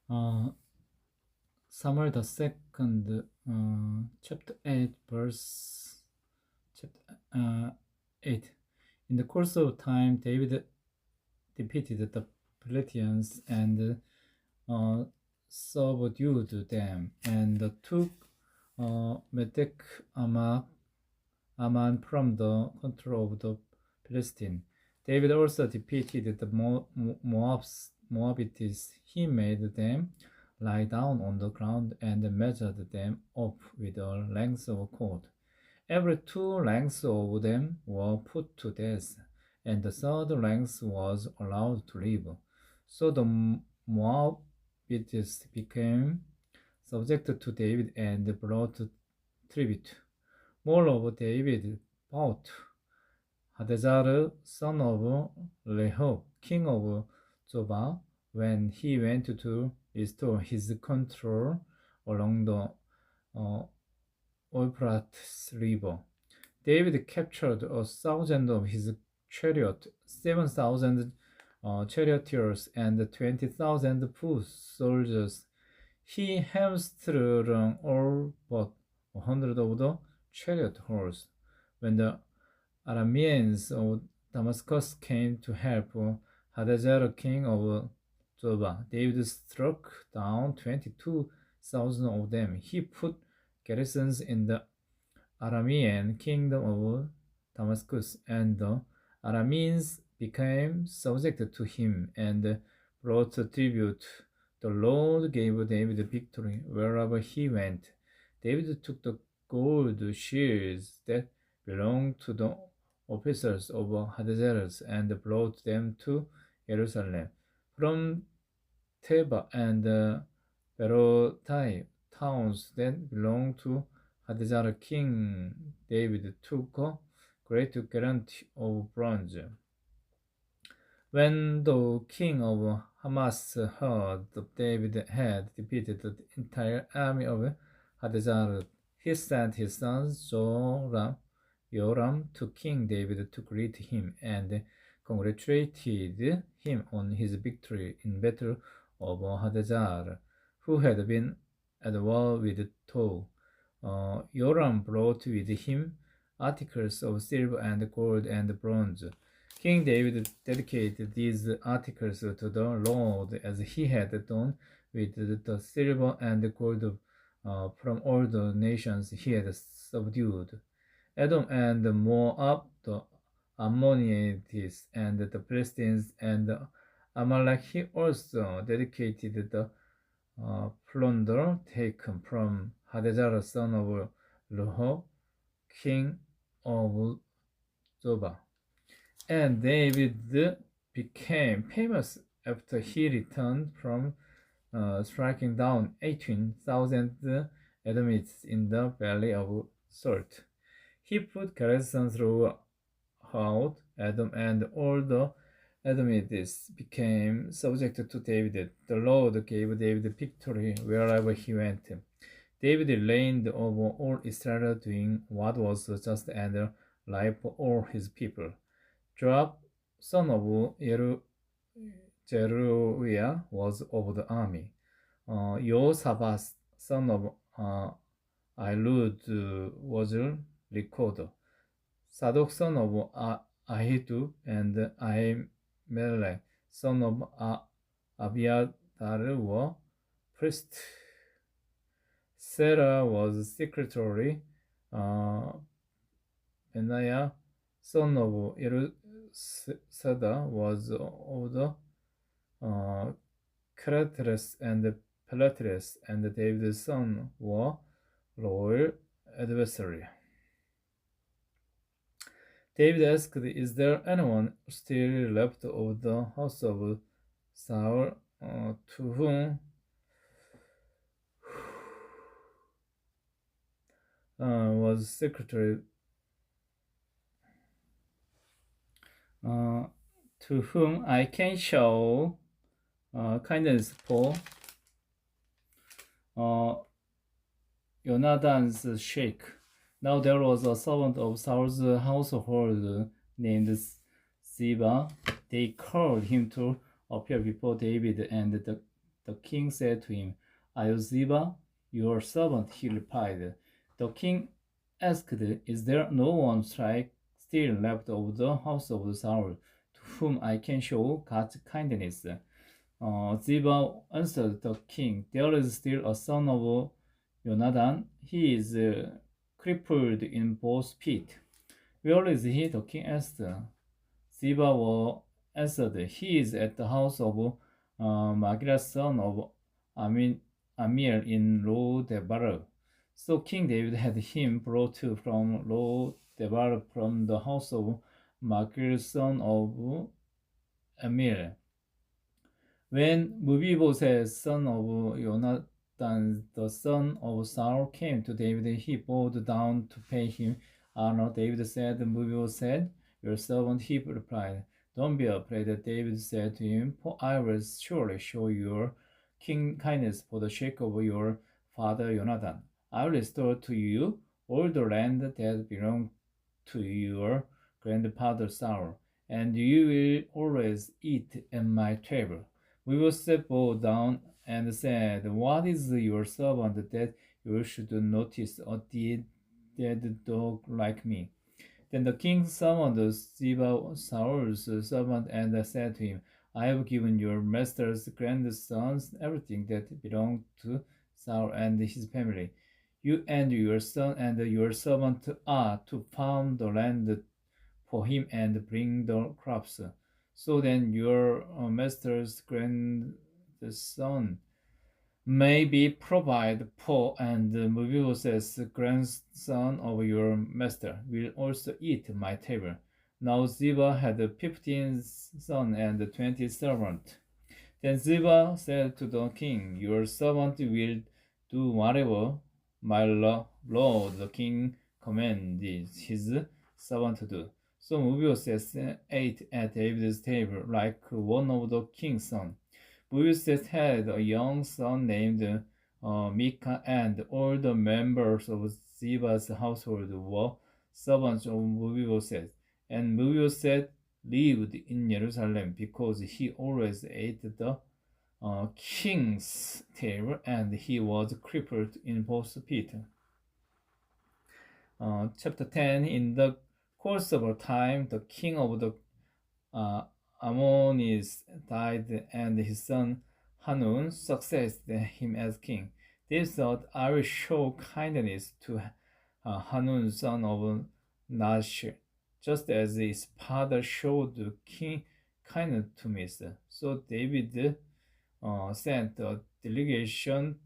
Samuel the second, chapter 8, verse chapter 8. In the course of time, David defeated the Philistines and subdued them, and took Medek Aman from the control of the Philistines. David also defeated the Moabites. He made them lie down on the ground and measured them up with a length of cord. Every 2 lengths of them were put to death, and the third length was allowed to live. So the Moabites became subject to David and brought tribute. Moreover, David fought Hadazar, son of Rehob, king of Zobah, when he went to restore his control along the Euphrates River. David captured 1,000 of his chariot, 7,000 charioteers, and 20,000 foot soldiers. He hamstrung all but 100 of the chariot horse. When the Arameans of Damascus came to help Hadazer, king of Zobah, David struck down 22,000 of them. He put garrisons in the Aramean kingdom of Damascus, and the Arameans became subject to him and brought tribute. The Lord gave David victory wherever he went. David took the gold shields that belonged to the officers of Hadazer and brought them to Jerusalem. From Teba and Berotai, towns that belonged to Hadazer, King David took a great guarantee of bronze. When the king of Hamas heard that David had defeated the entire army of Hadazer, he sent his son Joram to King David to greet him and congratulated him on his victory in battle over Hadazer, who had been at war with Tou. Joram brought with him articles of silver and gold and bronze. King David dedicated these articles to the Lord as he had done with the silver and gold from all the nations he had subdued. Edom and Moab, the Ammonites and the Philistines and Amalek. He also dedicated the plunder taken from Hadazer, son of Rehob, king of Zobah. And David became famous after he returned from striking down 18,000 Edomites in the Valley of Salt. He put garrisons throughout Edom, and all the Edomites became subject to David. The Lord gave David victory wherever he went. David reigned over all Israel, doing what was just and right for all his people. Joab, son of Zeruiah, was of the army. Jehoshaphat, son of Ahilud, was recorder. Zadok, son of Ahitub, and Ahimelech, son of Abiathar, were priests. Sarah was secretary. Benaiah, son of Sada, was of the Carateres and Pelatres, and David's son were loyal adversary. David asked, "Is there anyone still left of the house of Saul to whom was secretary to whom I can show kindness for?" Jonathan's sheik. Now there was a servant of Saul's household named Ziba. They called him to appear before David, and the The king said to him, "Are you Ziba?" "Your servant," he replied. The king asked, "Is there no one strike still left of the house of Saul, to whom I can show God's kindness?" Ziba answered the king, "There is still a son of Jonathan. He is crippled in both feet." "Where is he?" the king asked. Ziba answered, "He is at the house of Magira's son of Amir in Lo Debar." So King David had him brought from Lo Debar from the house of Magir son of Amir. When Mephibosheth, son of Jonathan, the son of Saul, came to David, he bowed down to pay him honor. David said, "Mephibosheth, your servant," he replied. "Don't be afraid," David said to him, "for I will surely show your king kindness for the sake of your father Jonathan. I will restore to you all the land that belonged to your grandfather Saul, and you will always eat at my table." Mephibosheth bowed down and said, "What is your servant that you should notice a dead dog like me?" Then the king summoned Ziba, Saul's servant, and said to him, "I have given your master's grandsons everything that belonged to Saul and his family. You and your son and your servant are to farm the land for him and bring the crops. So then your master's grandson may be provided for, and Mephibosheth's grandson of your master will also eat my table." Now Ziba had 15 sons and 20 servants. Then Ziba said to the king, "Your servant will do whatever my lord the king commanded his servant to do." So Mephibosheth ate at David's table like one of the king's sons. Mephibosheth had a young son named Micah, and all the members of Ziba's household were servants of Mephibosheth. And Mephibosheth lived in Jerusalem because he always ate the king's table, and he was crippled in both feet. Chapter 10. In the course of time, the king of the Ammonites died, and his son Hanun succeeded him as king. David thought, "I will show kindness to Hanun, son of Nash, just as his father showed king kindness to me." So David sent a delegation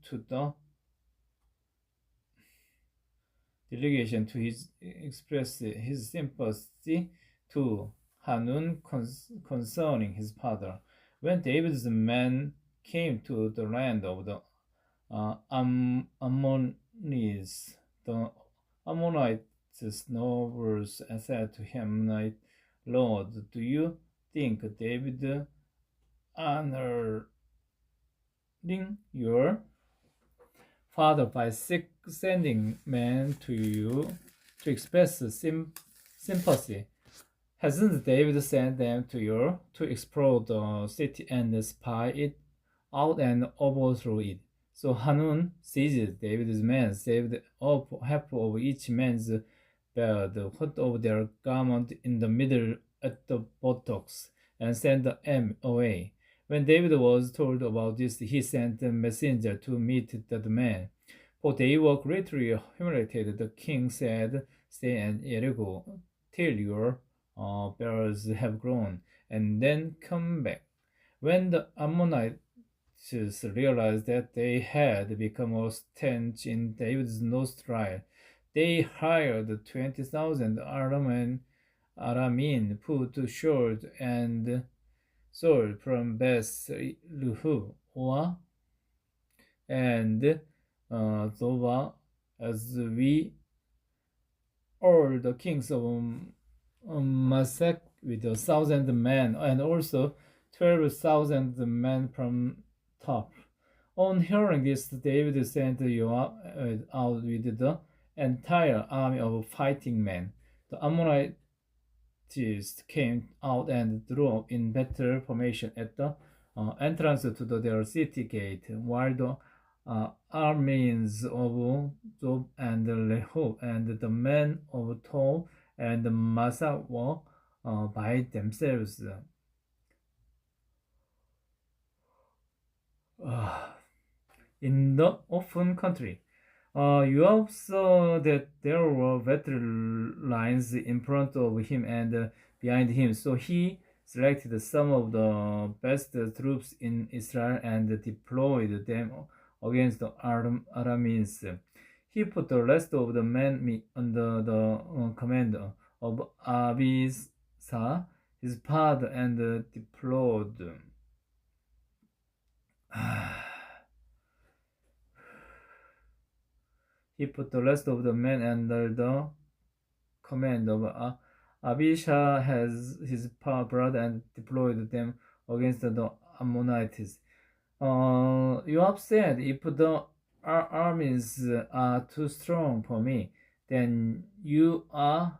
to his express his sympathy to Hanun concerning his father. When David's men came to the land of the Ammonites, the Ammonites nobles said to him, "Lord, do you think David honoring your father by sending men to you to express sympathy? Hasn't David sent them to you to explore the city and spy it out and overthrow it?" So Hanun seized David's men, saved up half of each man's bed, put of their garment in the middle at the buttocks, and sent them away. When David was told about this, he sent a messenger to meet the men, for they were greatly humiliated. The king said, "Stay at Jericho till your bears have grown, and then come back." When the Ammonites realized that they had become a stench in David's nostril, they hired 20,000 Aramean put to sword from Beth Luhua and Zoba, as we all the kings of Masek with 1,000 men, and also 12,000 men from Top. On hearing this, David sent Joab out with the entire army of fighting men. The Ammonites came out and drew up in battle formation at the entrance to their city gate, while the armies of Job and Rehob and the men of Tob and Massa were by themselves. In the open country, you saw that there were battle lines in front of him and behind him, so he selected some of the best troops in Israel and deployed them against the Arameans. He put the rest of the men under the command of Abisa, his father, and deployed. He put the rest of the men under the command of Abishai, his brother, and deployed them against the Ammonites. Joab said, "If the armies are too strong for me, then you are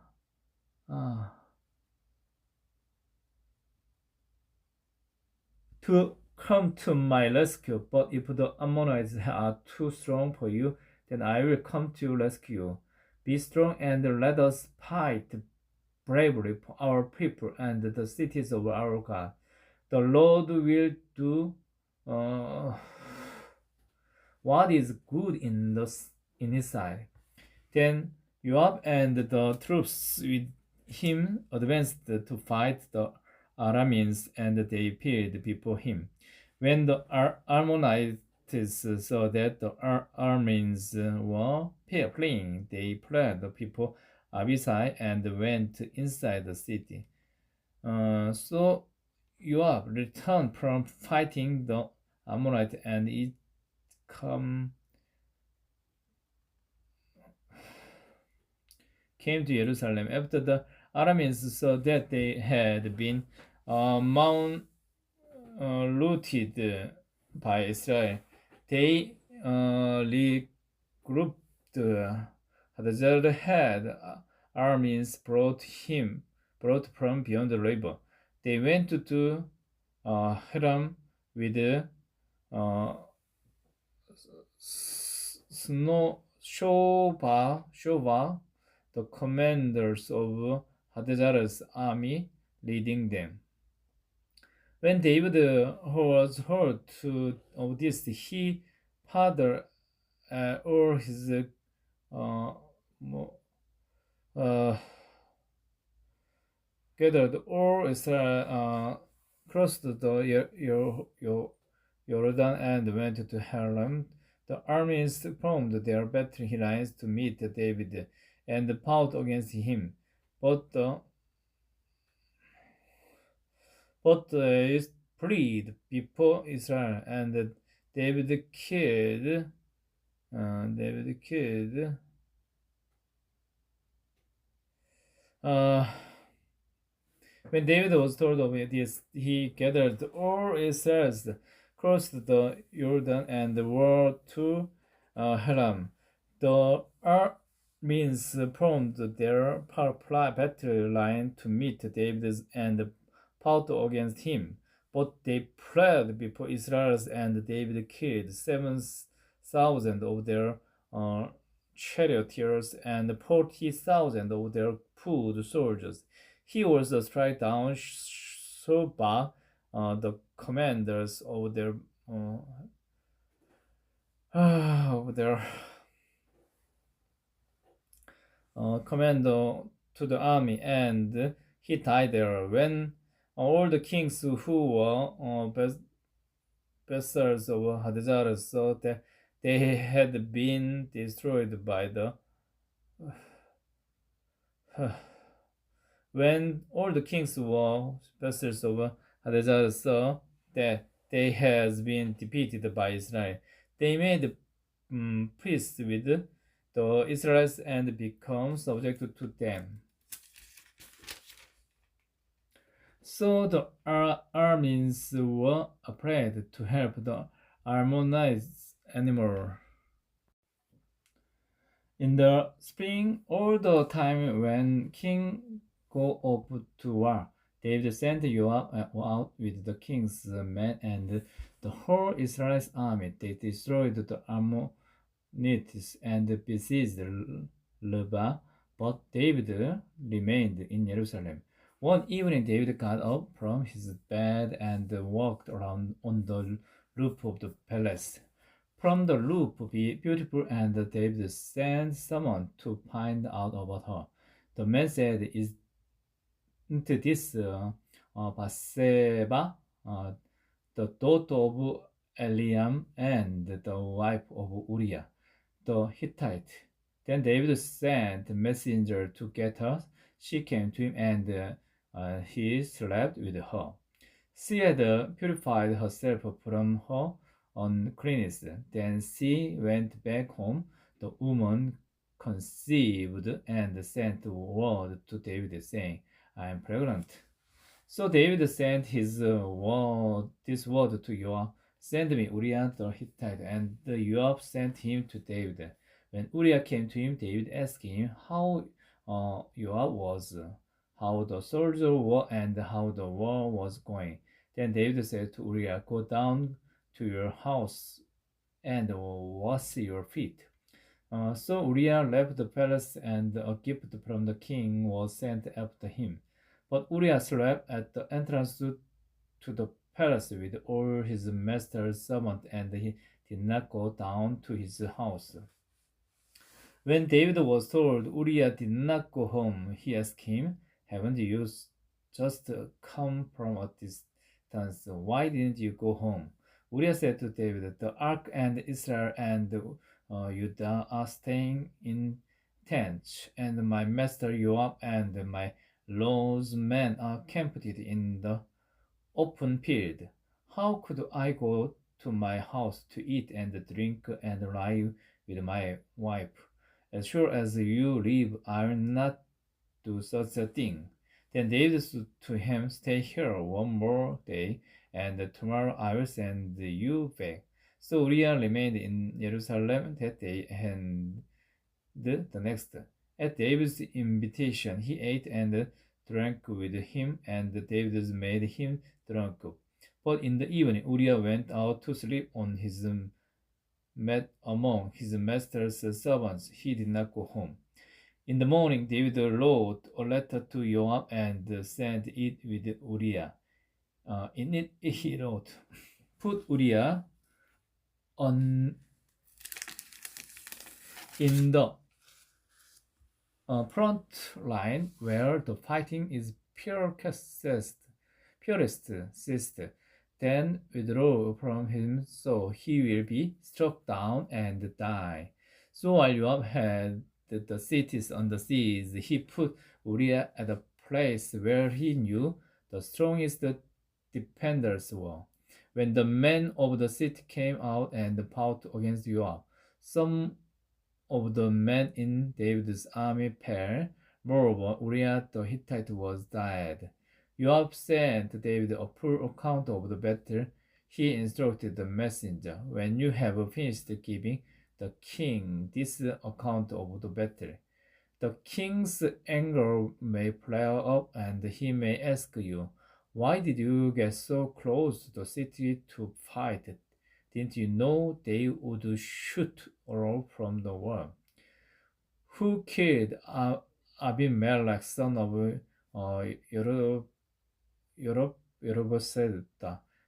to come to my rescue. But if the Ammonites are too strong for you, then I will come to rescue. Be strong and let us fight bravely for our people and the cities of our God. The Lord will do what is good in his sight." Then Joab and the troops with him advanced to fight the Arameans, and they appeared before him. When the Ammonites saw that the Arameans were fleeing, they fled before Abishai and went inside the city. So Joab returned from fighting the Ammonites, and it came to Jerusalem. After the Arameans saw that they had been looted by Israel, they regrouped. Hadazar had armies brought from beyond the river. They went to Hiram with Shobah, the commanders of Hadazar's army, leading them. When David was heard of this, he gathered all his gathered all Israel, crossed the Jordan, and went to Haram. The armies formed their battle lines to meet David and fought against him. But it fled before Israel, and David killed. When David was told of this, he gathered all Israelites, crossed the Jordan, and were to Haram. The armies formed their battle line to meet David and fought against him. But they fled before Israel, and David killed 7,000 of their charioteers and 40,000 of their foot soldiers. He also struck down Shobah, the commanders of their commander to the army, and he died there. When all the kings who were vassals of Hadazar saw that they had been destroyed by the when all the kings were vassals of Hadazar saw that they had been defeated by Israel, they made peace with the Israelites and become subject to them. So the armies were afraid to help the Ammonites anymore. In the spring, all the time when king go off to war, David sent Joab out with the king's men and the whole Israel's army. They destroyed the Ammonites and besieged Rabbah, but David remained in Jerusalem. One evening, David got up from his bed and walked around on the roof of the palace. From the roof, beautiful, and David sent someone to find out about her. The man said, "Is into this Bathsheba, the daughter of Eliam and the wife of Uriah the Hittite." Then David sent a messenger to get her. She came to him and he slept with her. She had purified herself from her uncleanness. Then she went back home. The woman conceived and sent word to David, saying, "I am pregnant." So David sent this word to Joab, "Send me Uriah the Hittite." And Joab sent him to David. When Uriah came to him, David asked him how Joab was, how the soldiers were, and how the war was going. Then David said to Uriah, "Go down to your house and wash your feet." So Uriah left the palace, and a gift from the king was sent after him. But Uriah slept at the entrance to the palace with all his master's servants, and he did not go down to his house. When David was told Uriah did not go home, he asked him, "Haven't you just come from a distance? Why didn't you go home?" Uriah said to David, "The ark and Israel and Judah are staying in tents, and my master Joab and my Lord's men are camped in the open field. How could I go to my house to eat and drink and lie with my wife? As sure as you live, I will not do such a thing." Then David said to him, "Stay here one more day, and tomorrow I will send you back." So Uriah remained in Jerusalem that day and the next. At David's invitation, he ate and drank with him, and David made him drunk. But in the evening, Uriah went out to sleep on his mat among his master's servants. He did not go home. In the morning, David wrote a letter to Joab and sent it with Uriah. In it, he wrote, "Put Uriah on in the front line where the fighting is purest. Then withdraw from him so he will be struck down and die." So while Joab had the cities on the seas, he put Uriah at a place where he knew the strongest defenders were. When the men of the city came out and fought against Joab, some of the men in David's army fell. Moreover, Uriah the Hittite was dead. Joab sent David a full account of the battle. He instructed the messenger, "When you have finished giving the king this account of the battle, the king's anger may flare up, and he may ask you, 'Why did you get so close to the city to fight? Didn't you know they would shoot all from the wall? Who killed Abimelech, son of Yerubbaseth?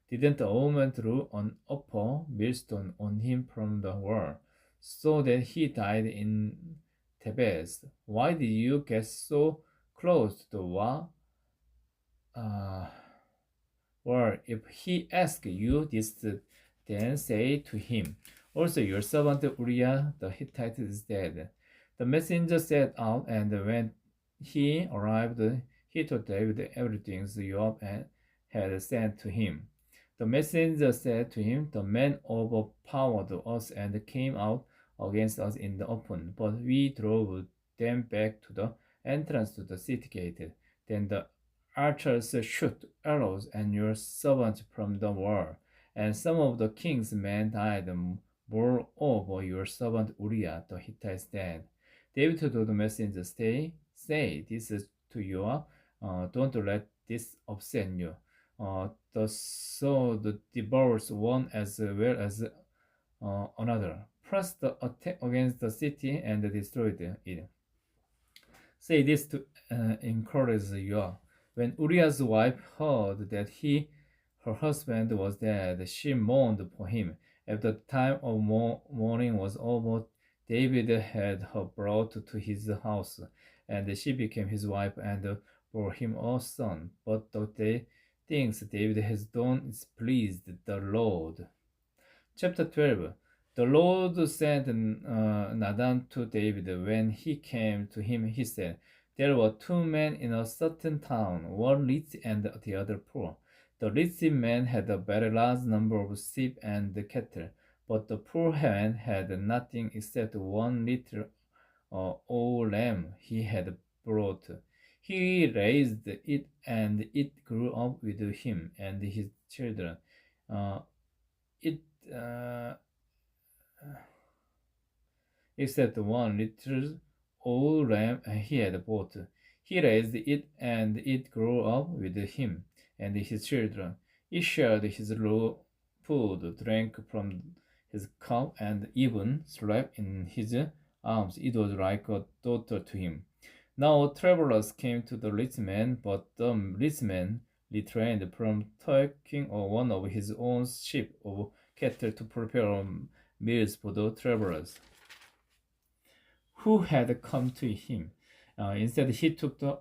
Didn't a woman throw an upper millstone on him from the wall, so that he died in Thebes? Why did you get so close to the wall? Or if he asks you this, then say to him, 'Also your servant Uriah the Hittite is dead.'" The messenger set out, and when he arrived, he told David everything Joab had sent to him. The messenger said to him, "The men overpowered us and came out against us in the open, but we drove them back to the entrance to the city gate. Then the archers shot arrows at your servant from the wall, and some of the king's men died. Moreover, your servant Uriah the Hittite is dead." David told the messenger, "Say this to Joab. Don't let this upset you. The sword devours one as well as another. Press the attack against the city and destroyed it. Say this to encourage you. When Uriah's wife heard that her husband was dead, she mourned for him. After the time of mourning was over, David had her brought to his house, and she became his wife and bore him a son. But the things David has done pleased the Lord. Chapter 12. The Lord sent Nathan to David. When he came to him, he said, there were two men in a certain town, one rich and the other poor. The rich man had a very large number of sheep and cattle, but the poor man had nothing except one little old lamb he had brought. He raised it, and it grew up with him and his children. Uh, it except one little old lamb he had bought. He raised it, and it grew up with him and his children. It shared his raw food, drank from his cup, and even slept in his arms. It was like a daughter to him. Now travelers came to the rich man, but the rich man refrained from taking one of his own sheep or cattle to prepare meals for the travelers who had come to him. Instead, he took the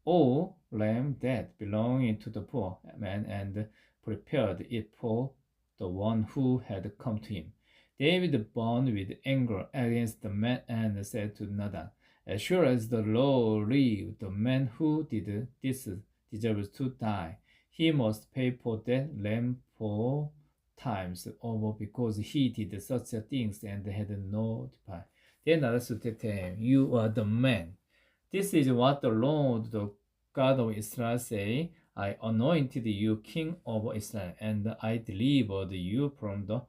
old lamb that belonging to the poor man and prepared it for the one who had come to him. David burned with anger against the man and said to Nathan, as sure as the Lord lives, the man who did this deserves to die. He must pay for that lamb 4 times over because he did such things and had no defied. Then Nathan said to him, you are the man. This is what the Lord, the God of Israel, say. I anointed you king over Israel, and I delivered you from the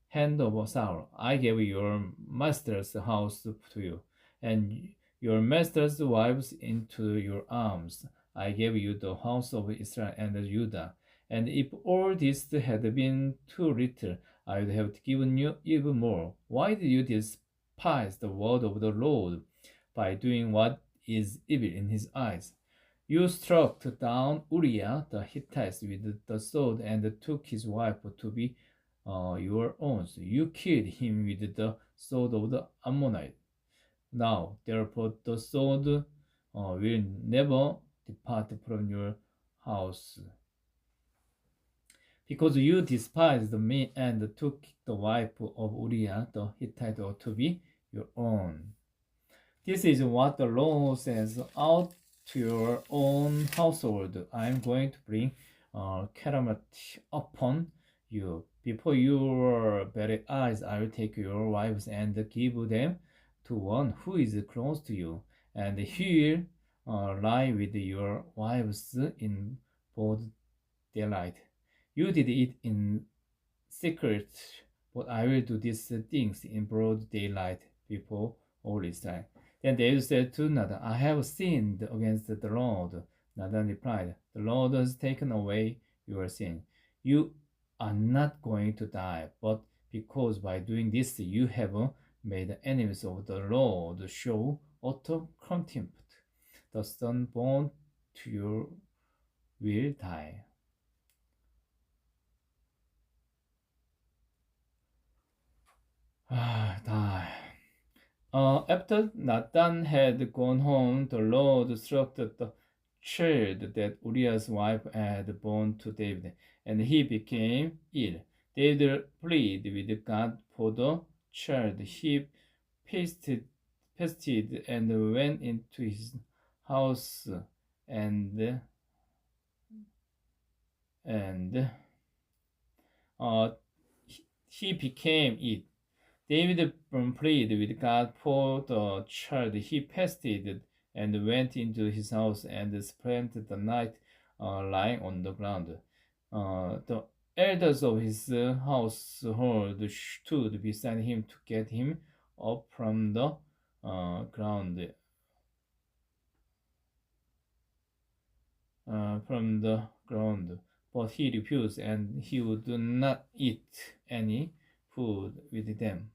hand of Saul. I gave your master's house to you, and your master's wives into your arms. I gave you the house of Israel and Judah. And if all this had been too little, I would have given you even more. Why did you despise the word of the Lord by doing what is evil in his eyes? You struck down Uriah the Hittite with the sword and took his wife to be your own. You killed him with the sword of the Ammonite. Now, therefore, the sword will never depart from your house, because you despised me and took the wife of Uriah the Hittite to be your own. This is what the Lord says, out to your own household. I am going to bring calamity upon you. Before your very eyes, I will take your wives and give them to one who is close to you, and he will lie with your wives in broad daylight. You did it in secret, but I will do these things in broad daylight before all Israel. Then David said to Nathan, I have sinned against the Lord. Nathan replied, the Lord has taken away your sin. You are not going to die, but because by doing this you have made the enemies of the Lord show utter contempt. The son born to you will die. Die. After Nathan had gone home, the Lord struck the child that Uriah's wife had born to David, and he became ill. David pleaded with God for the child. He fasted and went into his house and uh, he became ill. David prayed with God for the child. He fasted and went into his house and spent the night lying on the ground. The elders of his household stood beside him to get him up from the ground. from the ground. But he refused, and he would not eat any food with them.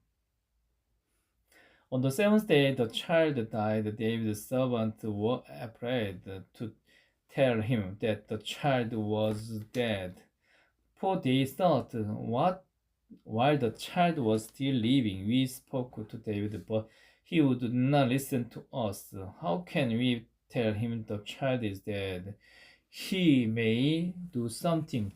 On the seventh day, the child died. David's servants were afraid to tell him that the child was dead. For they thought, what? While the child was still living, we spoke to David, but he would not listen to us. How can we tell him the child is dead? He may do something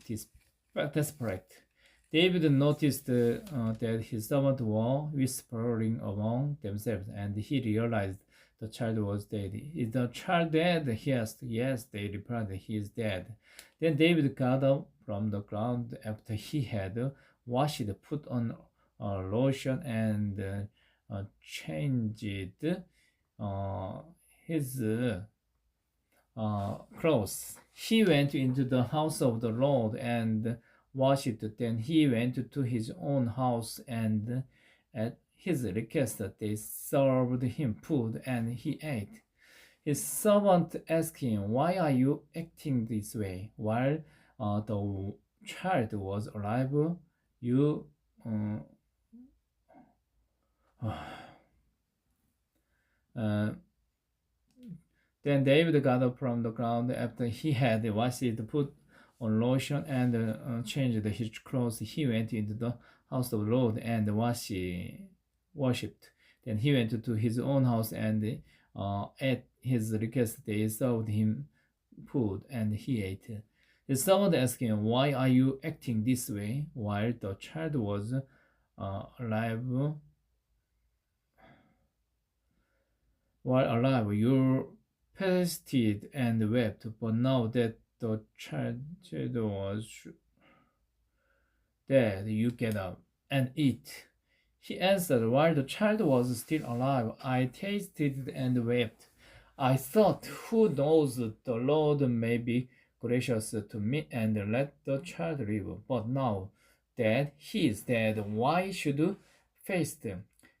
desperate. David noticed that his servants were whispering among themselves, and he realized the child was dead. Is the child dead? He asked. Yes, they replied, he is dead. Then David got up from the ground after he had washed, put on lotion, and changed his clothes. He went into the house of the Lord and washed. Then he went to his own house, and at his request they served him food, and he ate. His servant asked him, "Why are you acting this way? While the child was alive, you uh, uh, Then David got up from the ground after he had washed, put on lotion, and changed his clothes. He went into the house of the Lord and worshipped. Then he went to his own house, and at his request they served him food, and he ate. His servant asked him, "Why are you acting this way while the child was alive?" While alive, you fasted and wept, but now that the child was dead, you get up and eat. He answered, "While the child was still alive, I tasted and wept. I thought, who knows, the Lord may be gracious to me and let the child live. But now that he is dead, why should fast?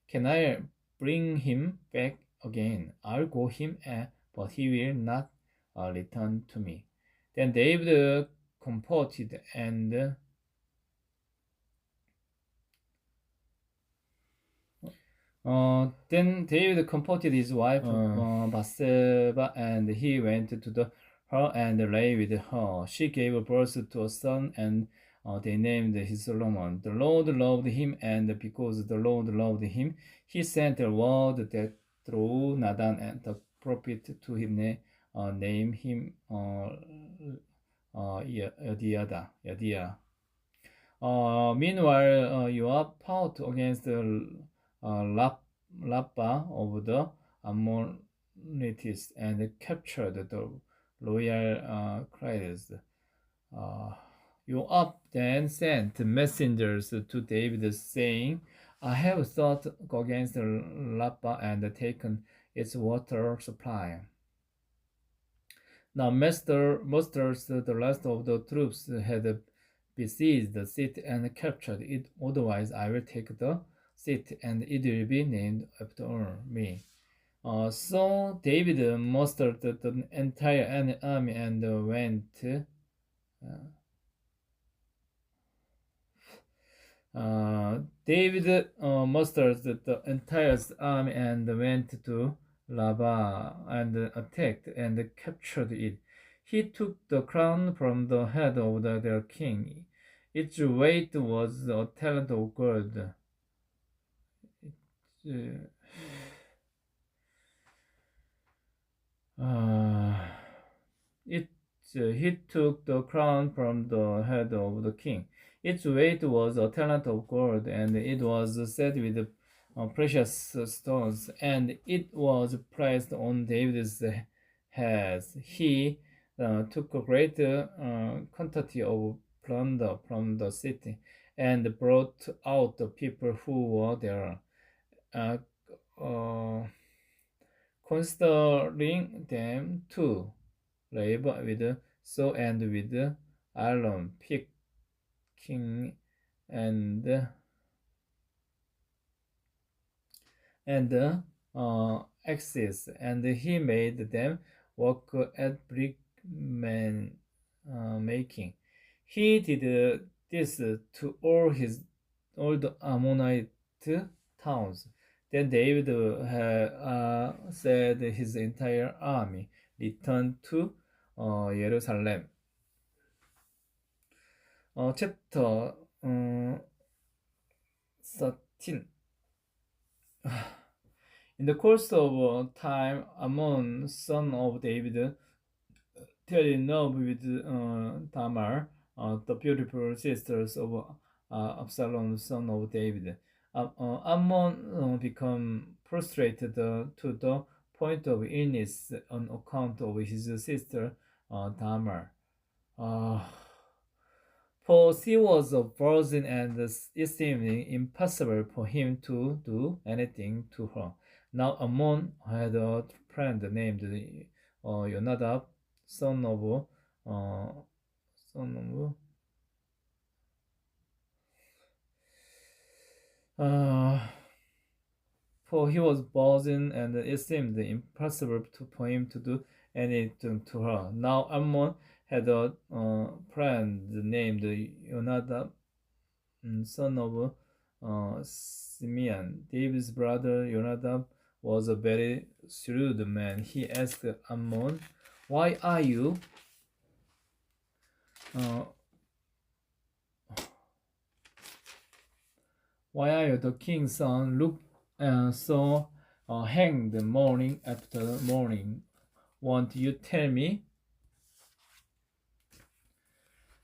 Can I bring him back again? I'll go him, but he will not return to me." Then David comforted and then David comforted his wife Bathsheba, and he went to her and lay with her. She gave birth to a son, and they named him Solomon. The Lord loved him, and because the Lord loved him, he sent a word that through Nathan and the prophet to him, name him Yadiah. Meanwhile, Joab fought against Rabbah of the Ammonites and captured the royal credits. Joab then sent messengers to David, saying, "I have fought against Rabbah and taken its water supply. Now musters the rest of the troops had besieged the city and captured it. Otherwise, I will take the city, and it will be named after me." So David mustered the entire army and went. David mustered the entire army and went to Rabbah and attacked and captured it. He took the crown from the head of their king. Its weight was a talent of gold. He took the crown from the head of the king. Its weight was a talent of gold, and it was set with precious stones, and it was placed on David's head. He took a great quantity of plunder from the city and brought out the people who were there, uh, uh, considering them to labor with saw and with iron, picking and axes, and he made them work at brick man making. He did this to all the Ammonite towns. Then David said his entire army returned to Jerusalem. Chapter 13. In the course of time, Ammon, son of David, fell in love with Tamar, the beautiful sisters of Absalom, son of David. Ammon became frustrated to the point of illness on account of his sister Tamar. Uh, for she was a virgin and it seemed impossible for him to do anything to her. Now Ammon had a friend named Yonadab, son of uh, son of for he was virgin and it seemed impossible for him to do anything to her. Now Ammon had a friend named Yonadab, son of Simeon. David's brother Yonadab was a very shrewd man. He asked Ammon, "Why are you uh, why are you the king's son? Look, so hanged morning after morning. Won't you tell me?"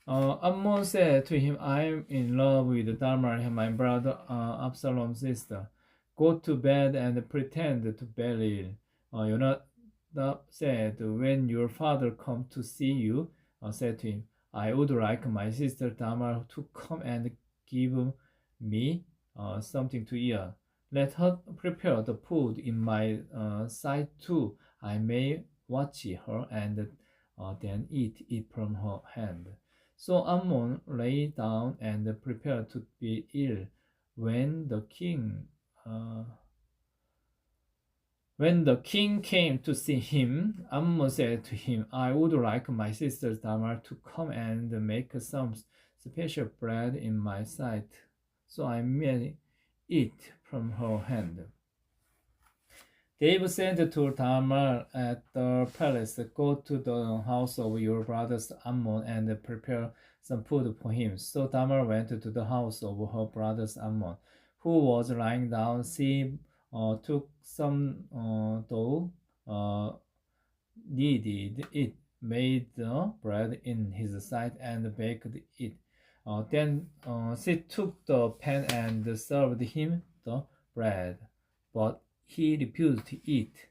Ammon said to him, "I am in love with Tamar, my brother Absalom's sister. Go to bed and pretend to be ill." Jonadab said, "When your father comes to see you," said to him, "I would like my sister Tamar to come and give me something to eat. Let her prepare the food in my sight too. I may watch her and then eat it from her hand." So Ammon lay down and prepared to be ill. When the king uh, when the king came to see him, Ammon said to him, "I would like my sister Tamar to come and make some special bread in my sight, so I may eat from her hand." David said to Tamar at the palace, "Go to the house of your brother Ammon and prepare some food for him." So Tamar went to the house of her brother Ammon, who was lying down. She took some dough, kneaded it, made the bread in his sight, and baked it. Then she took the pan and served him the bread, but he refused to eat.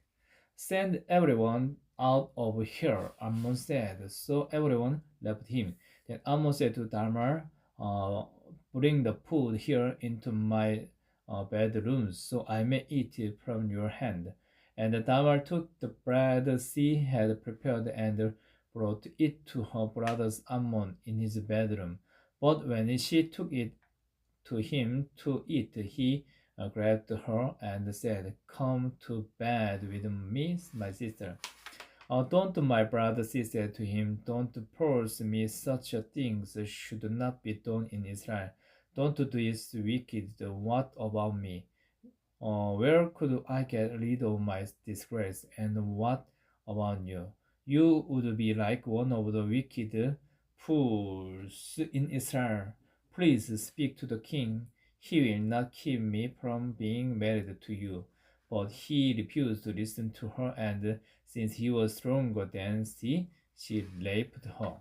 "Send everyone out of here," Ammon said. So everyone left him. Then Ammon said to Tamar, "Bring the food here into my bedroom, so I may eat it from your hand." And Tamar took the bread she had prepared and brought it to her brother Ammon in his bedroom. But when she took it to him to eat, he grabbed her and said, "Come to bed with me, my sister." "Don't, my brother," she said to him. "Don't force me. Such things should not be done in Israel. Don't do this wicked. What about me? Where could I get rid of my disgrace? And what about you? You would be like one of the wicked fools in Israel. Please speak to the king. He will not keep me from being married to you." But he refused to listen to her, and since he was stronger than she raped her.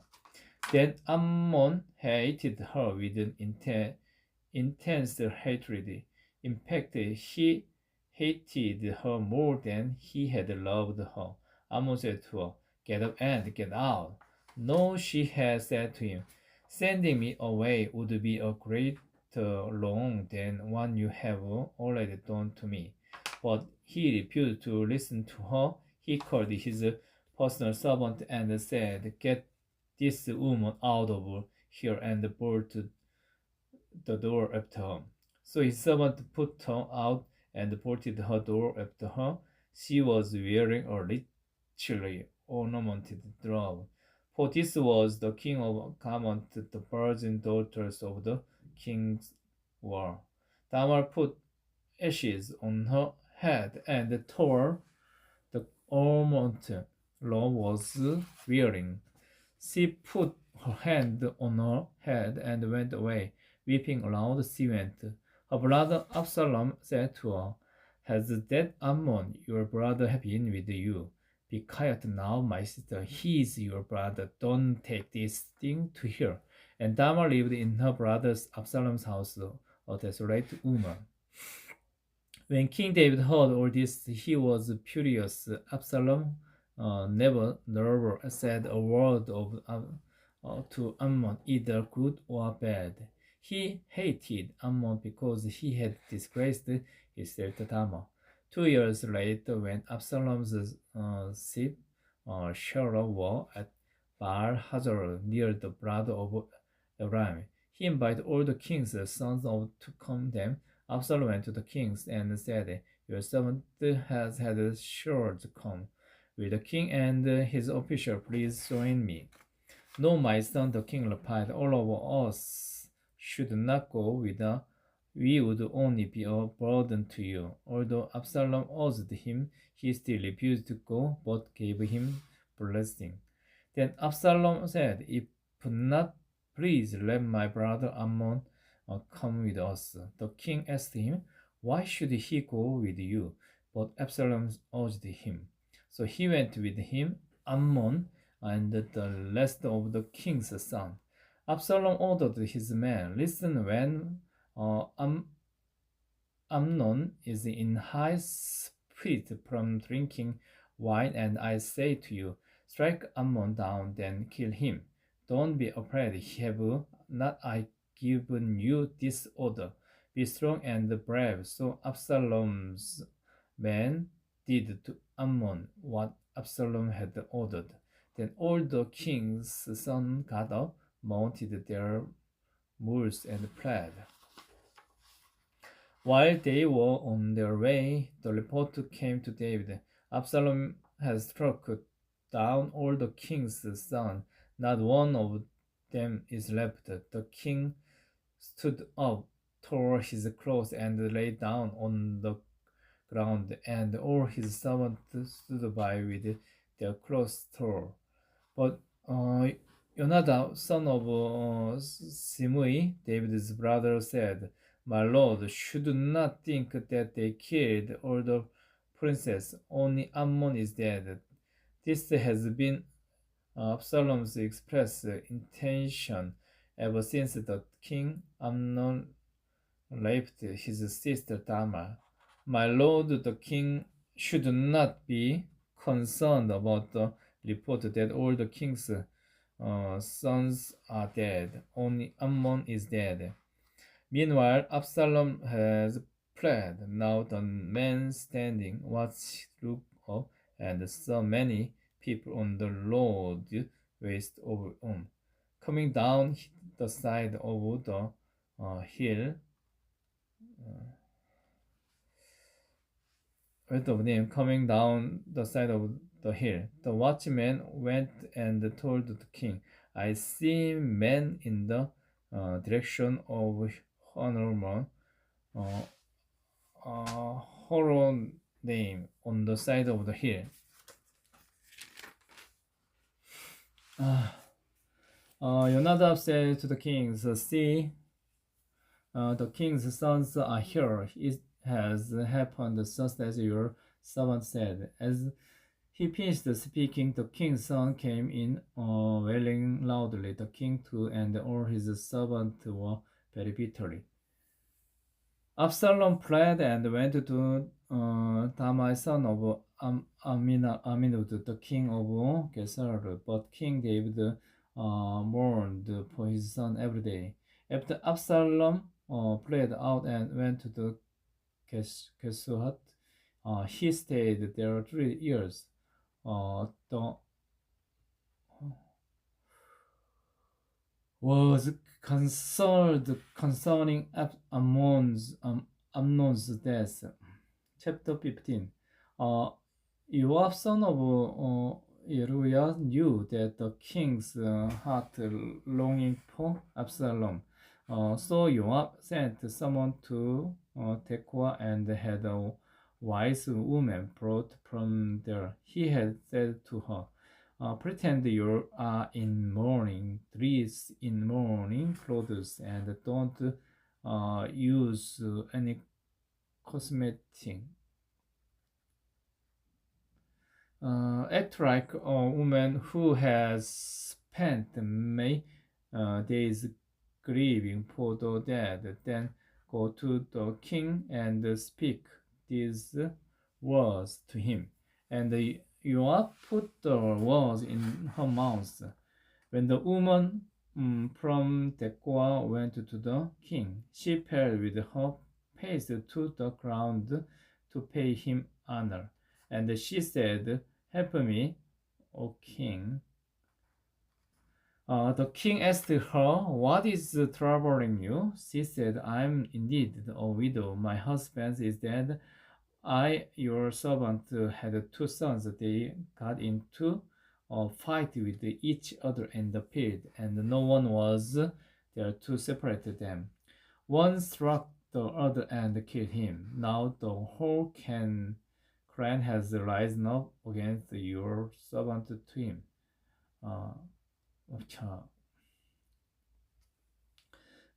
Then Ammon hated her with an intense hatred. In fact, he hated her more than he had loved her. Ammon said to her, "Get up and get out." "No," she had said to him. "Sending me away would be a greater wrong than one you have already done to me." But he refused to listen to her. He called his personal servant and said, "Get this woman out of here," and bolted the door after her. So his servant put her out and bolted her door after her. She was wearing a richly ornamented robe. For this was the king of Gamont, the virgin daughters of the king's war. Tamar put ashes on her head and tore the ornament Lo was wearing. She put her hand on her head and went away, weeping aloud. She went. Her brother Absalom said to her, "Has that Ammon, your brother, been with you? Be quiet now, my sister. He is your brother. Don't take this thing to hear." And Tamar lived in her brother Absalom's house, a desolate woman. When King David heard all this, he was furious. Absalom never said a word to Ammon, either good or bad. He hated Ammon because he had disgraced his sister Tamar. 2 years later, when Absalom's sheep Shelah were at Baal Hazor near the border of Aram, he invited all the king's sons to come them. Absalom went to the kings and said, "Your servant has had a sword come. Will the king and his official please join me?" "No, my son," the king replied. "All of us should not go with us. We would only be a burden to you." Although Absalom urged him, he still refused to go, but gave him blessing. Then Absalom said, "If not, please let my brother Ammon come with us." The king asked him, "Why should he go with you?" But Absalom urged him. So he went with him. Ammon and the rest of the king's sons. Absalom ordered his men, "Listen, when Amnon is in high spirit from drinking wine, and I say to you, strike Ammon down, then kill him. Don't be afraid, have not I given you this order? Be strong and brave." So Absalom's men did to Ammon what Absalom had ordered. Then all the king's sons got up, mounted their mules, and fled. While they were on their way, the report came to David, "Absalom has struck down all the king's sons. Not one of them is left." The king stood up, tore his clothes, and lay down on the ground, and all his servants stood by with their clothes torn. But Jonadab, son of Simui, David's brother, said, "My lord should not think that they killed all the princes. Only Ammon is dead. This has been Absalom's express intention ever since the king Amnon raped his sister Tamar. My lord the king should not be concerned about the report that all the king's sons are dead. Only Ammon is dead." Meanwhile, Absalom has fled. Now the man standing watched, looked up, and saw many people on the road west of coming down the side of the hill. West of them coming down the side of the hill. The watchman went and told the king, "I see men in the direction of Honorman, uh, Horonaim, on the side of the hill." Jonadab said to the kings, "See, the king's sons are here. It has happened just as your servant said." As he finished speaking, the king's son came in, wailing loudly. The king too and all his servants were very bitterly. Absalom fled and went to Tamai, son of Aminud, the king of Gesar. But King David mourned for his son every day. After Absalom fled out and went to the Gesuhat, he stayed there 3 years. The was concerned concerning Amnon's death. Chapter 15. Yoab, son of Uriah knew that the king's heart longing for Absalom. So Joab sent someone to Tekoa and had a wise woman brought from there. He had said to her, pretend you are in mourning, dress in mourning clothes, and don't use any cosmetic. Act like a woman who has spent many days grieving for the dead. Then go to the king and speak these words to him. And you are put the words in her mouth. When the woman from Tekoa went to the king, she fell with her face to the ground to pay him honor. And she said, help me, O king. The king asked her, what is troubling you? She said, I am indeed a widow. My husband is dead. I, your servant, had two sons. They got into a fight with each other in the field, and no one was there to separate them. One struck the other and killed him. Now the whole clan has risen up against your servant to him. Uh,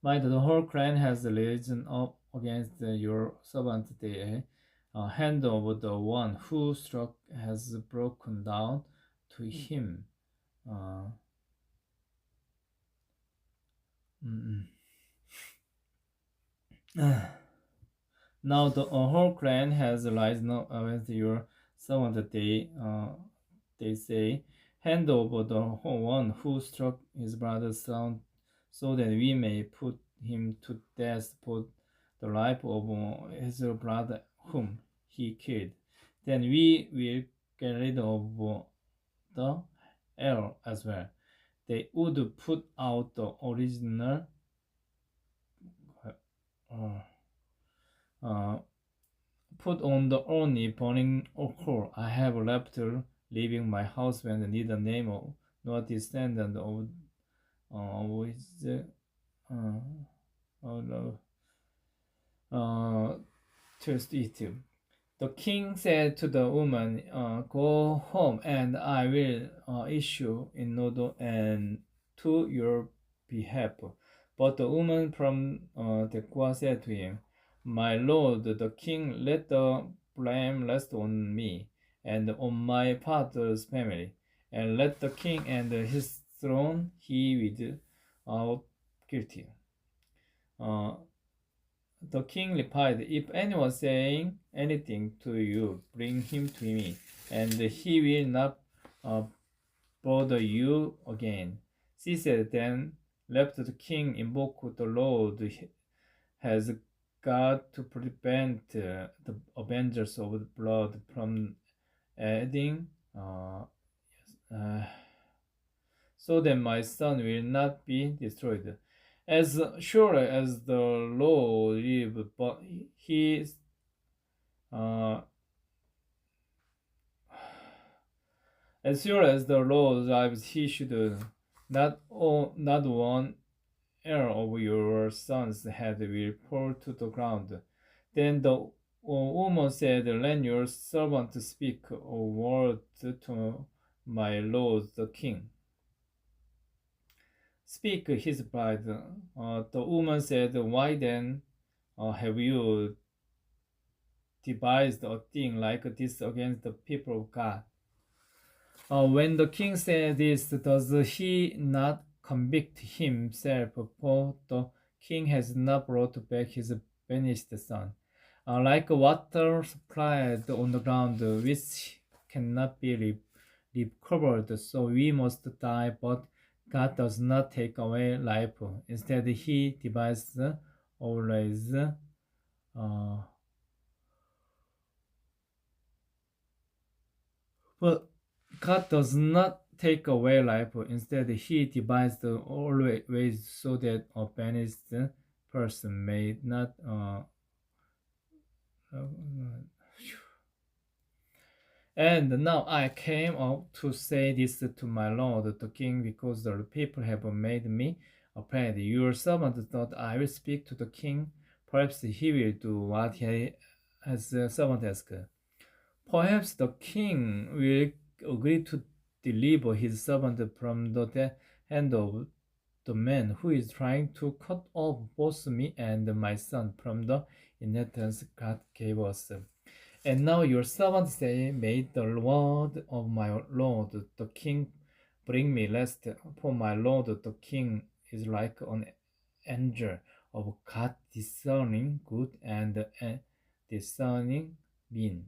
the whole clan has risen up against your servant. The hand of the one who struck has broken down to him. Uh, Now the whole clan has risen up against your servant. They say, hand over the one who struck his brother's son, so that we may put him to death for the life of his brother whom he killed. Then we will get rid of the heir as well. They would put out the original uh, put on the only burning coal I have left leaving my husband, neither name nor descendant his oh no, to eat. The king said to the woman, go home and I will issue in order and to your behalf. But the woman from Tekoa said to him, my lord, the king, let the blame rest on me and on my father's family, and let the king and his throne he with guilty. The king replied, if anyone saying anything to you, bring him to me, and he will not bother you again. She said, then left the king invoked the Lord has got to prevent the avengers of the blood from adding, so that my son will not be destroyed. As sure as the Lord lives, but he as sure as the Lord lives, he should not one hair of your son's head will fall to the ground. Then the woman said, let your servant speak a word to my lord the king. Speak, his bride. The woman said, why then have you devised a thing like this against the people of God? When the king said this, does he not convict himself? For the king has not brought back his banished son. Like water supplied on the ground, which cannot be recovered, so we must die, but God does not take away life. Instead, he divides always. But God does not take away life. Instead, he divides all ways so that a banished person may not And now I came up to say this to my lord the king, because the people have made me afraid. Your servant thought I will speak to the king. Perhaps he will do what he has servant asked. Perhaps the king will agree to deliver his servant from the hand of the man who is trying to cut off both me and my son from the inheritance God gave us. And now your servant say, may the word of my lord the king bring me rest, for my lord the king is like an angel of God, discerning good and discerning mean.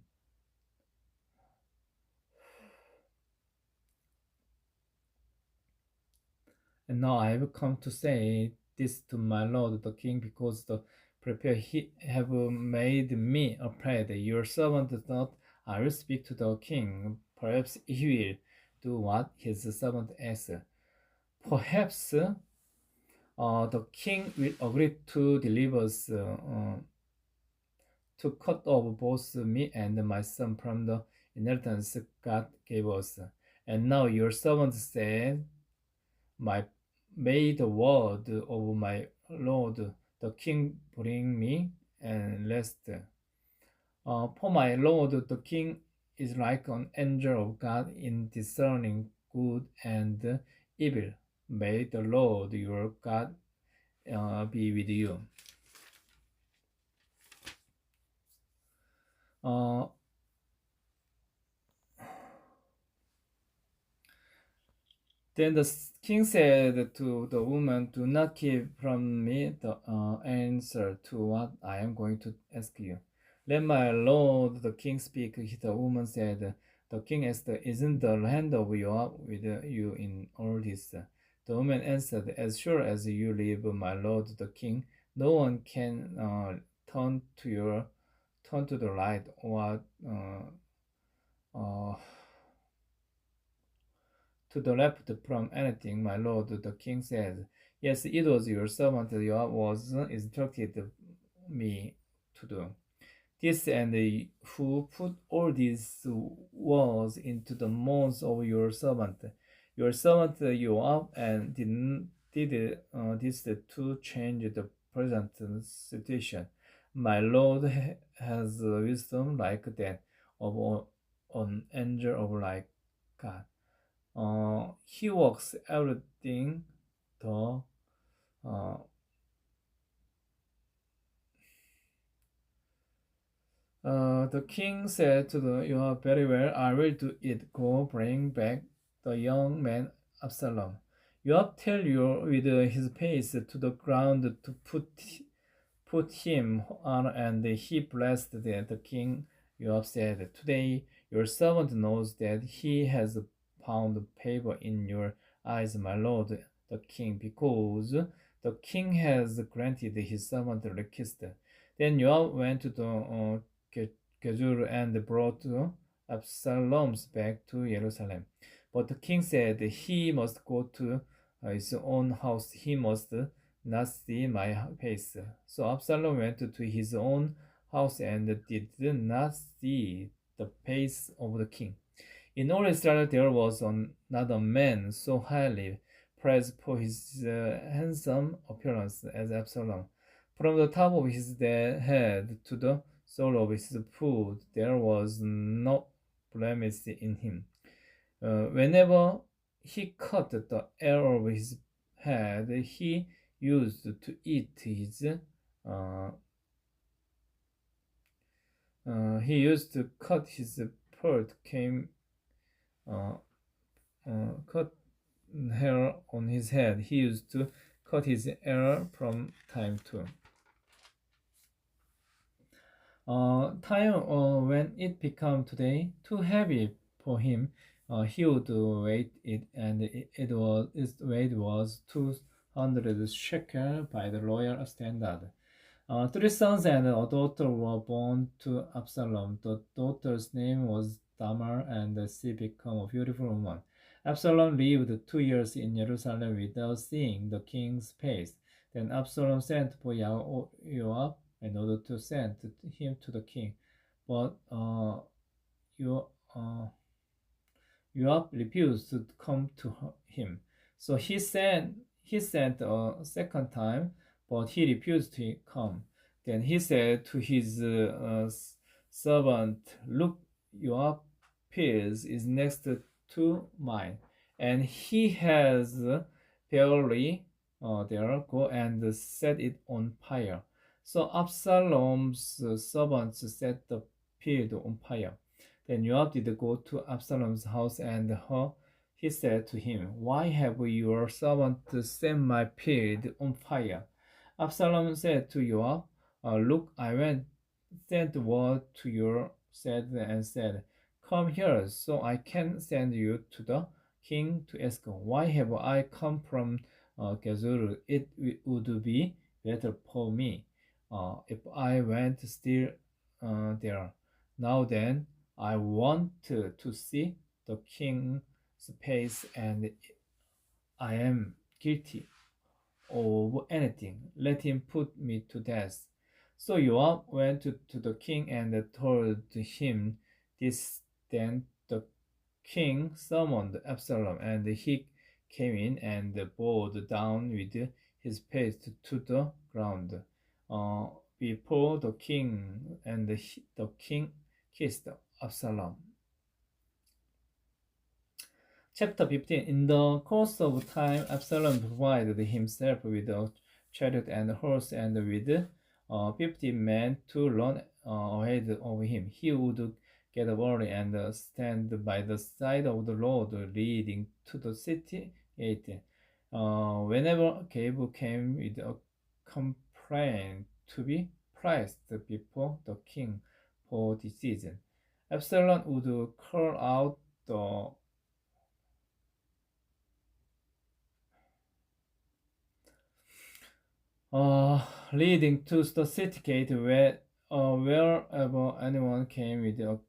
And now I have come to say this to my lord the king, because the prepare he have made me afraid. Your servant thought, I will speak to the king. Perhaps he will do what his servant asks. Perhaps the king will agree to deliver us, to cut off both me and my son from the inheritance God gave us. And now your servant said, my may the word of my lord the king bring me and rest. For my lord the king is like an angel of God in discerning good and evil. May the Lord your God be with you. Uh, Then the king said to the woman, do not keep from me the answer to what I am going to ask you. Let my lord the king speak. The woman said, the king asked, isn't the hand of Joab with you in all this? The woman answered, as sure as you live, my lord the king, no one can turn to the right or uh, to the left from anything, my lord the king said. Yes, it was your servant Joab was instructed me to do this, and who put all these words into the mouth of your servant. Your servant Joab and did this to change the present situation. My lord has wisdom like that of an angel of like God. He works everything the uh, the king said to the you are very well, I will do it. Go bring back the young man Absalom. Joab tell you with his face to the ground to put him on, and he blessed the king. Joab said, today your servant knows that he has found favor in your eyes, my lord the king, because the king has granted his servant request. Then Joab went to the Gejur and brought Absalom back to Jerusalem. But the king said he must go to his own house. He must not see my face. So Absalom went to his own house and did not see the face of the king. In all Israel there was not a man so highly praised for his handsome appearance as Absalom. From the top of his head to the sole of his foot, there was no blemish in him. Whenever he cut the hair of his head, used to eat his uh, he used to cut his part came uh, cut hair on his head. He used to cut his hair from time to time. When it became today too heavy for him, he would weight it, and its weight was 200 shekel by the royal standard. Three sons and a daughter were born to Absalom. The daughter's name was Tamar, and she became a beautiful woman. Absalom lived 2 years in Jerusalem without seeing the king's face. Then Absalom sent for Joab in order to send him to the king. But uh, Yoab refused to come to him. So he sent a second time, but he refused to come. Then he said to his servant, "Look, your peers is next to mine, and he has barely there. Go and set it on fire." So Absalom's servants set the field on fire. Then Joab did go to Absalom's house, and he said to him, "Why have your servant set my field on fire?" Absalom said to Joab, "Look, I went sent word to your said and said, 'Come here, so I can send you to the king to ask, why have I come from Gezur? It would be better for me if I went still there. Now then, I want to see the king's face, and I am guilty of anything. Let him put me to death." So Joab went to the king and told him this. Then the king summoned Absalom, and he came in and bowed down with his face to the ground before the king, and the king kissed Absalom. Chapter 15. In the course of time, Absalom provided himself with a chariot and horse, and with 50 men to run ahead of him. He would get up early and stand by the side of the road leading to the city gate. Whenever Gabriel came with a complaint to be placed before the king for decision, Absalom would call out the leading to the city gate, wherever anyone came with a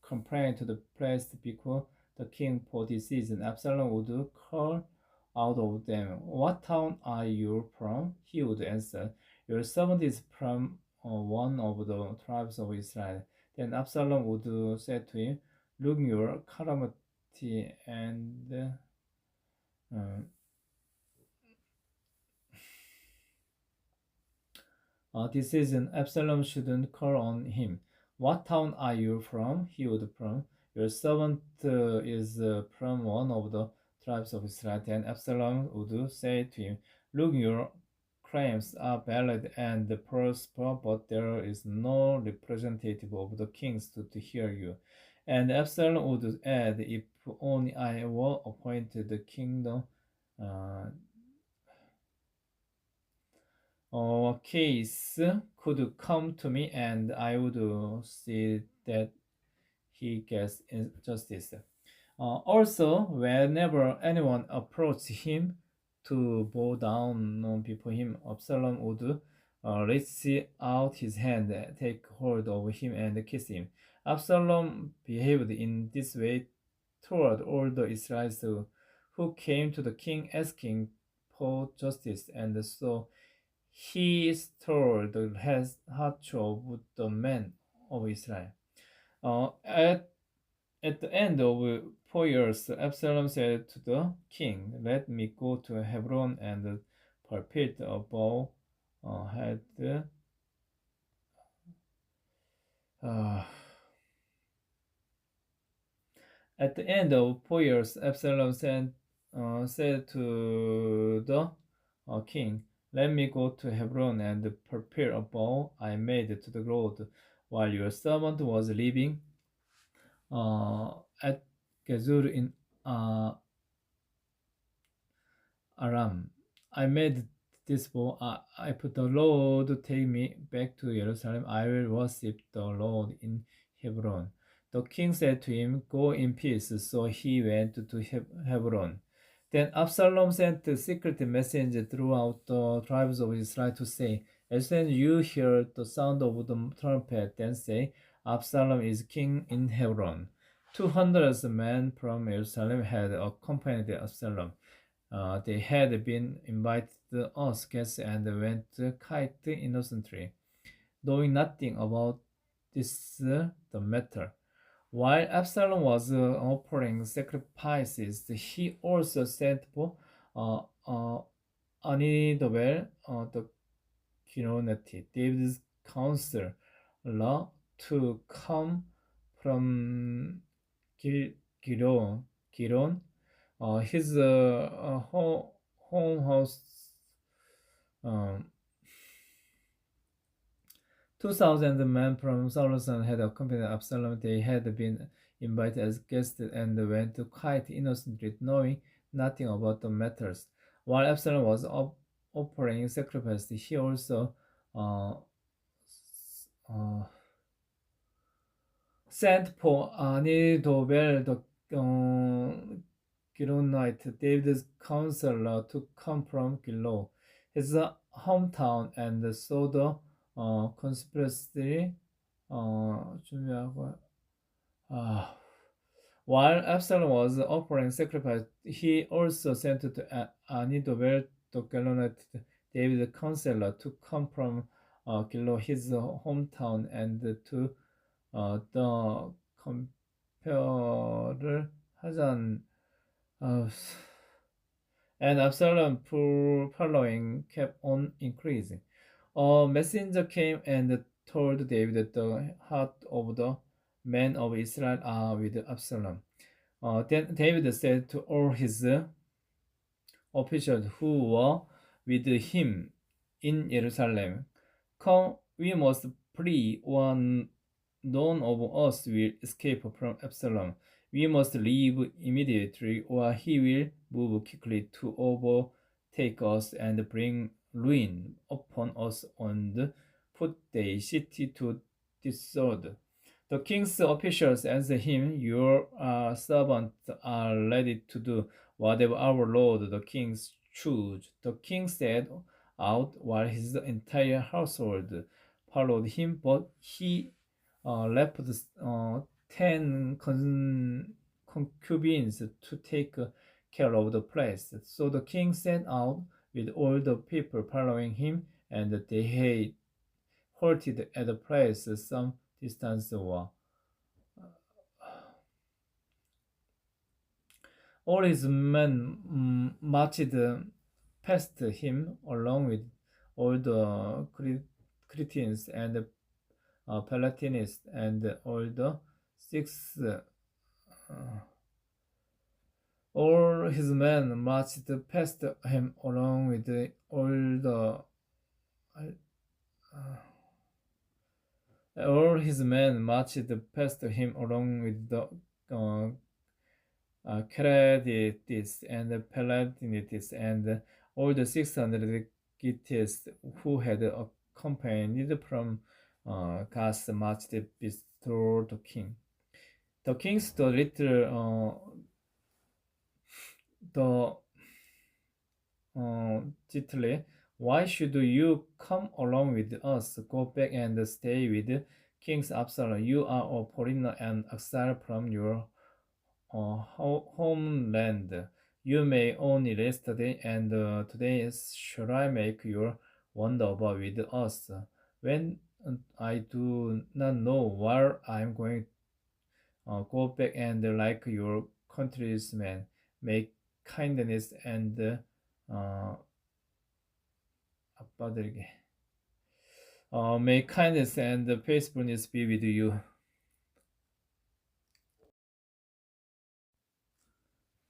complaint to the place before the king for this season. Absalom would call out of them, "What town are you from?" He would answer, "Your servant is from one of the tribes of Israel." Then Absalom would say to him, "Look, your calamity and decision, Absalom shouldn't call on him. "What town are you from?" He would from. "Your servant is from one of the tribes of Israel." Then Absalom would say to him, "Look, your claims are valid and prosper, but there is no representative of the kings to hear you." And Absalom would add, "If only I were appointed the kingdom case could come to me, and I would see that he gets justice." Also, whenever anyone approached him to bow down before him, Absalom would reach out his hand, take hold of him, and kiss him. Absalom behaved in this way toward all the Israelites who came to the king asking for justice, and so he stole the heart of the men of Israel. Uh, at, at the end of 4 years, Absalom said to the king, "Let me go to Hebron and prepare a bow had At the end of 4 years, Absalom said to the king, "Let me go to Hebron and prepare a bow I made to the Lord while your servant was living at Gezur in Aram. I made this bow. If the Lord take me back to Jerusalem, I will worship the Lord in Hebron." The king said to him, "Go in peace." So he went to Hebron. Then Absalom sent a secret message throughout the tribes of Israel to say, "As soon as you hear the sound of the trumpet, then say, 'Absalom is king in Hebron.'" 200 men from Jerusalem had accompanied Absalom. They had been invited as guests and went quite innocently, knowing nothing about the matter. While Absalom was offering sacrifices, he also sent for uh, uh, Anidobel, the Kinonati, David's counselor, to come from Gil- Gilon, his home house. Um, 2,000 men from Saul's had accompanied Absalom. They had been invited as guests and went quite innocently, knowing nothing about the matters. While Absalom was offering sacrifice, he also uh, uh, sent for Anidobel, the Gilonite, David's counselor, to come from Gilo, his hometown, and saw the conspiracy 준비하고 uh, while Absalom was offering sacrifice, he also sent to Anidobel the Gilonite, David's counselor, to come from Gilo, his hometown, and to 더 컴페어를 하자는 uh, and Absalom following kept on increasing. A messenger came and told David that the heart of the men of Israel are with Absalom. Then David said to all his officials who were with him in Jerusalem, "Come, we must flee. None of us will escape from Absalom. We must leave immediately, or he will move quickly to overtake us and bring ruin upon us and put the city to disorder." The king's officials answered him, "Your servants are ready to do whatever our lord the king choose." The king set out while his entire household followed him, but he left 10 concubines to take care of the place. So the king set out with all the people following him, and they halted at a place some distance away. All his men marched past him along with all the Cretans and Palatinists and all the six. All his men marched past him along with all the. All his men marched past him along with the Creditis and Palatinitis and all the 600 Gittists who had accompanied from Gas marched before the king. The king stood gently. "Why should you come along with us? Go back and stay with King Absalom. You are a foreigner and exile from your homeland. You may only rest today, and today shall I make your wander about with us, when I do not know where I am going. Go back and like your countrymen, make kindness and 아빠들에게 may kindness and faithfulness be with you."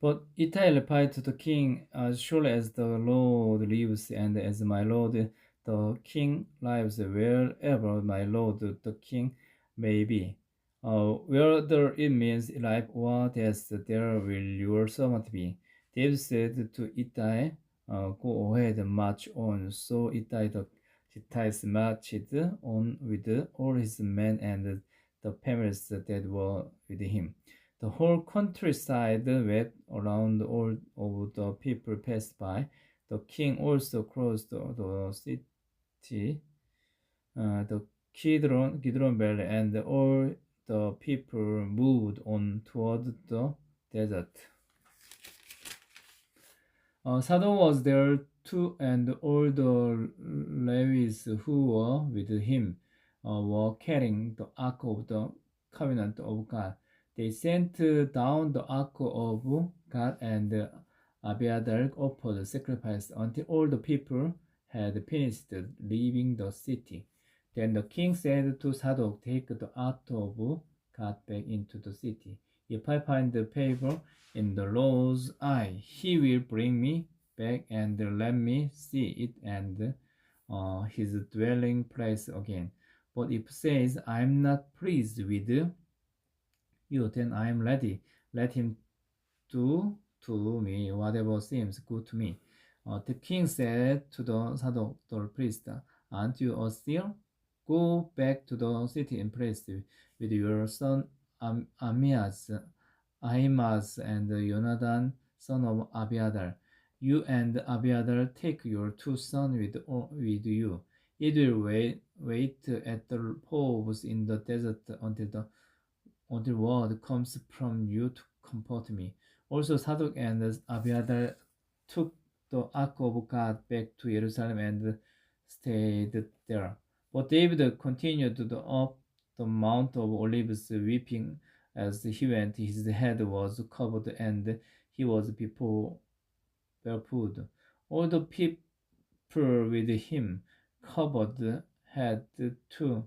But Ittai replied to the king, "As surely as the Lord lives, and as my lord the king lives, wherever my lord the king may be, whether it means life or death, there will your servant be." David said to Ittai, "Go ahead, march on." So Ittai the Hittite marched on with all his men and the families that were with him. The whole countryside wept around, all of the people passed by. The king also crossed the city, the Kidron Valley, and all the people moved on toward the desert. Sodom was there too, and all the Levites who were with him were carrying the ark of the covenant of God. They sent down the ark of God, and Abiathar offered sacrifice until all the people had finished leaving the city. Then the king said to Zadok, "Take the ark of God back into the city. If I find favor in the Lord's eye, he will bring me back and let me see it and his dwelling place again. But if says, I am not pleased with you, then I am ready. Let him do to me whatever seems good to me." The king said to the Zadok, the priest, "Aren't you a seer? Go back to the city in place with your son Ahimaaz and Jonathan, son of Abiathar. You and Abiathar take your two sons with you. It will wait at the poles in the desert until word comes from you to comfort me." Also, Zadok and Abiathar took the ark of God back to Jerusalem and stayed there. But David continued up the Mount of Olives, weeping as he went. His head was covered, and he was barefoot. All the people with him covered had too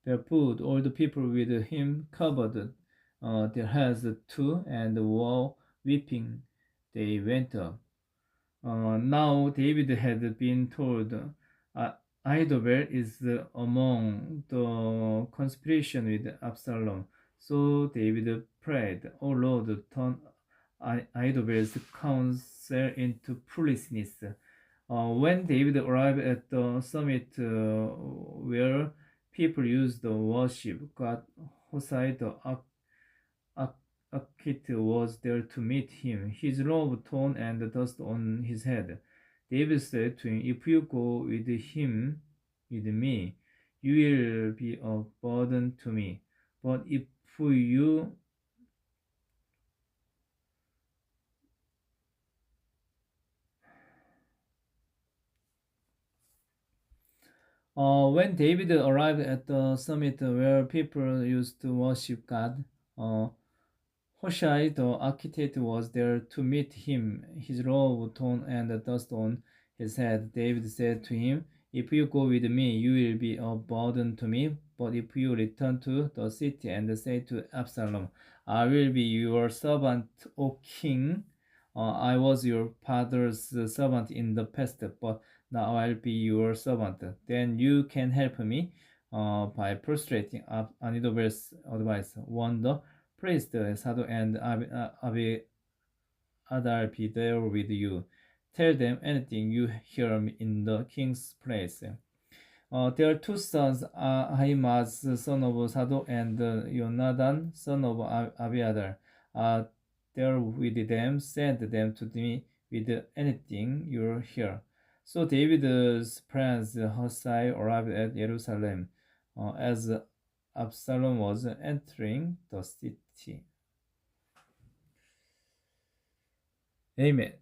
barefoot. All the people with him covered their heads too, and were weeping. They went up. Now David had been told, Ahithophel is among the conspiration with Absalom. So David prayed, "O Lord, turn Ahithophel's counsel into foolishness." When David arrived at the summit where people used to worship God, Hosea the Archite was there to meet him, his robe torn and dust on his head. David said to him, "If you go with me, you will be a burden to me. But if you When David arrived at the summit where people used to worship God, Hoshai the architect was there to meet him, his robe torn and dust on his head. David said to him, "If you go with me, you will be a burden to me. But if you return to the city and say to Absalom, I will be your servant, O king. I was your father's servant in the past, but now I'll be your servant. Then you can help me by prostrating Anidobel's advice. Wonder priest Sadhu and Abiathar be there with you. Tell them anything you hear in the king's place." Their two sons, Ahimaaz, son of Sadhu, and Jonathan, son of Abiathar, are there with them. Send them to me with anything you hear. So David's friends Hushai arrived at Jerusalem as Absalom was entering the city. Amen.